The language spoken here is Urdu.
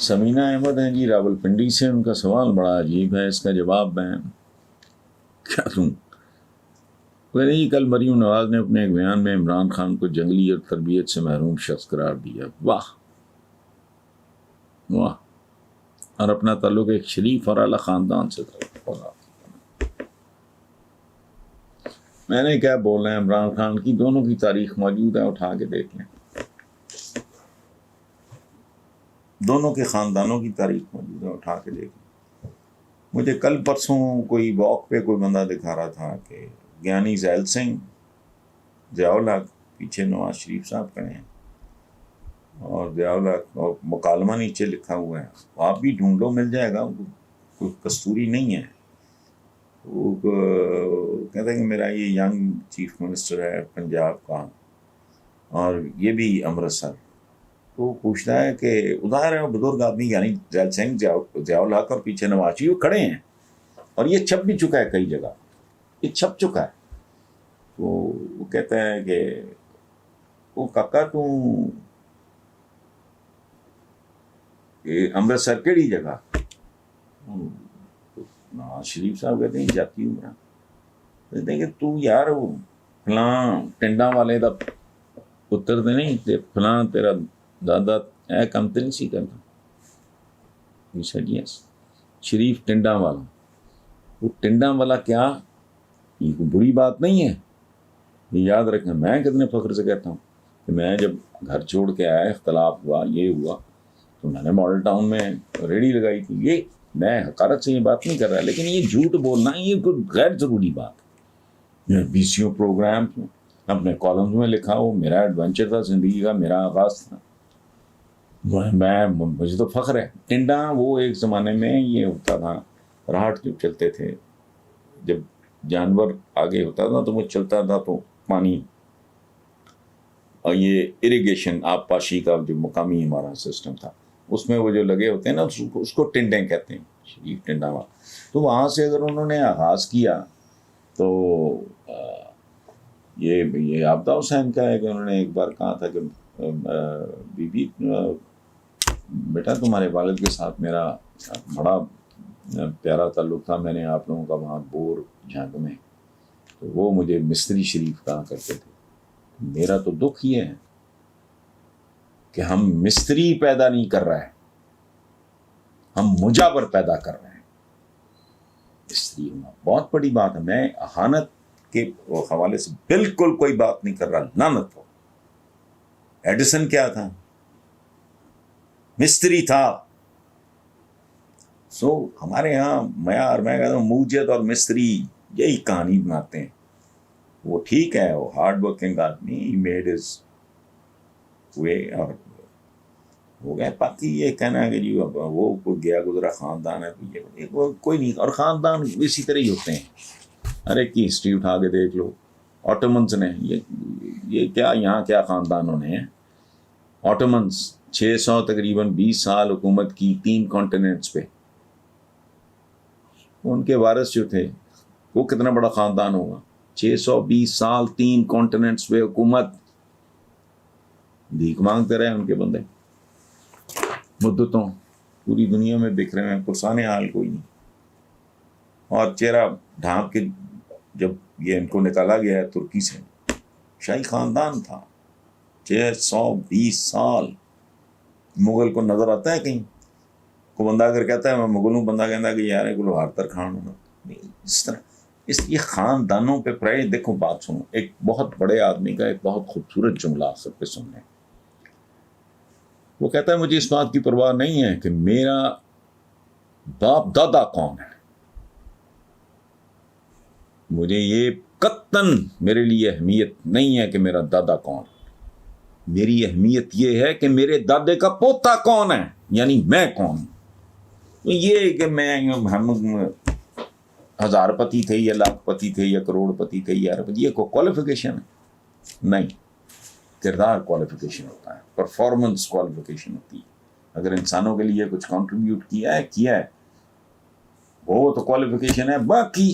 سمینہ احمد ہیں جی راولپنڈی سے، ان کا سوال بڑا عجیب ہے، اس کا جواب میں کیا دوں؟ جی کل مریم نواز نے اپنے ایک بیان میں عمران خان کو جنگلی اور تربیت سے محروم شخص قرار دیا. واہ واہ، اور اپنا تعلق ایک شریف اور اعلیٰ خاندان سے تھا. میں نے کیا بولنا ہے، عمران خان کی دونوں کی تاریخ موجود ہے، اٹھا کے دیکھ لیں. دونوں کے خاندانوں کی تاریخ موجود ہے، اٹھا کے دیکھ لیں. مجھے کل پرسوں کوئی واک پہ کوئی بندہ دکھا رہا تھا کہ گیانی ذیل سنگھ، ضیاء الحق، پیچھے نواز شریف صاحب کھڑے ہیں اور ضیاء الحق، اور مکالمہ نیچے لکھا ہوا ہے. آپ بھی ڈھونڈ لو، مل جائے گا، کوئی کستوری نہیں ہے. وہ کہتے ہیں کہ میرا یہ ینگ چیف منسٹر ہے پنجاب کا، اور یہ بھی امرتسر. تو پوچھتا ہے کہ ادھر ہے بزرگ آدمی یعنی ذیل سنگھ، ضیاء الحق، اور پیچھے نواز شریف کھڑے ہیں، اور یہ چھپ بھی چکا ہے کئی جگہ، یہ چھپ چکا ہے. تو وہ کہتا ہے کہ وہ کاکا تو امرتسر کیڑی جگہ؟ نواز شریف صاحب کہتے ہیں جاتی عمرہ. کہتے ہیں کہ تو یار وہ فلاں ٹنڈا والے دا پتر تے نہیں تے فلاں تیرا دادا اے کم تے نہیں سی کرتا. He said yes. شریف ٹنڈا والا. وہ ٹنڈا والا کیا، یہ کوئی بری بات نہیں ہے، یہ یاد رکھیں. میں کتنے فخر سے کہتا ہوں کہ میں جب گھر چھوڑ کے آیا، اختلاف ہوا، یہ ہوا، تو میں نے ماڈل ٹاؤن میں ریڈی لگائی تھی. یہ میں حقارت سے یہ بات نہیں کر رہا، لیکن یہ جھوٹ بولنا یہ کوئی غیر ضروری بات ہے. بی سی او پروگرام اپنے کالمز میں لکھا ہو، میرا ایڈونچر تھا زندگی کا، میرا آغاز تھا. مجھے تو فخر ہے. ٹنڈا وہ ایک زمانے میں یہ ہوتا تھا، راہٹ جو چلتے تھے، جب جانور آگے ہوتا تھا تو وہ چلتا تھا تو پانی، اور یہ اریگیشن آب پاشی کا جو مقامی ہمارا سسٹم تھا، اس میں وہ جو لگے ہوتے ہیں نا، اس کو ٹنڈے کہتے ہیں، شریف ٹنڈا وہاں. تو وہاں سے اگر انہوں نے آغاز کیا تو یہ عابدہ حسین کا ہے کہ انہوں نے ایک بار کہا تھا کہ بی بی بیٹا تمہارے والد کے ساتھ میرا بڑا پیارا تعلق تھا، میں نے آپ لوگوں کا وہاں بور جھنگ میں، تو وہ مجھے مستری شریف کہا کرتے تھے. میرا تو دکھ یہ ہے کہ ہم مستری پیدا نہیں کر رہے، ہم مجاور پیدا کر رہے ہیں. مستری ہونا بہت بڑی بات ہے. میں اہانت کے حوالے سے بالکل کوئی بات نہیں کر رہا، لعنت ہو. ایڈیسن کیا تھا؟ مستری تھا. ہمارے ہاں معیار، میں کہتا ہوں موجد اور مستری یہی کہانی بناتے ہیں. وہ ٹھیک ہے، وہ ہارڈ ورکنگ آدمی، ہی میڈ ہز وے، اور ہو گئے. باقی یہ کہنا ہے کہ جی وہ کوئی گیا گزرا خاندان ہے، کوئی نہیں. اور خاندان اسی طرح ہی ہوتے ہیں، ہر ایک کی ہسٹری اٹھا کے دیکھ لو. آٹومنز نے یہ کیا یہاں کیا خاندان ہونے ہیں. آٹومنز 600 تقریباً 20 سال حکومت کی 3 کانٹیننٹس پہ. ان کے وارث جو تھے وہ کتنا بڑا خاندان ہوگا. 620 سال 3 کانٹیننٹس پہ حکومت، بھیک مانگتے رہے ان کے بندے مدتوں، پوری دنیا میں بکھرے ہیں، پرسانے حال کوئی نہیں. اور چہرہ ڈھانپ کے جب یہ ان کو نکالا گیا ہے ترکی سے، شاہی خاندان تھا. 620 سال. مغل کو نظر آتا ہے کہیں کو بندہ اگر کہتا ہے میں مغل ہوں، بندہ کہتا ہے کہ یار ہے گلو ہارتر خان ہونا. اس طرح یہ خاندانوں پہ پرائے. دیکھو بات سنو، ایک بہت بڑے آدمی کا ایک بہت خوبصورت جملہ آخر پہ سننے. وہ کہتا ہے مجھے اس بات کی پرواہ نہیں ہے کہ میرا باپ دادا کون ہے، مجھے یہ قطعاً میرے لیے اہمیت نہیں ہے کہ میرا دادا کون. میری اہمیت یہ ہے کہ میرے دادے کا پوتا کون ہے، یعنی میں کون ہوں. یہ کہ میں ہم 1000 پتی تھے یا لاکھ پتی تھے یا کروڑ پتی تھے یا یہ کوئی کوالیفیکیشن ہے نہیں. کردار کوالیفیکیشن ہوتا ہے، پرفارمنس کوالیفیکیشن ہوتی ہے. اگر انسانوں کے لیے کچھ کنٹریبیوٹ کیا ہے وہ تو کوالیفیکیشن ہے. باقی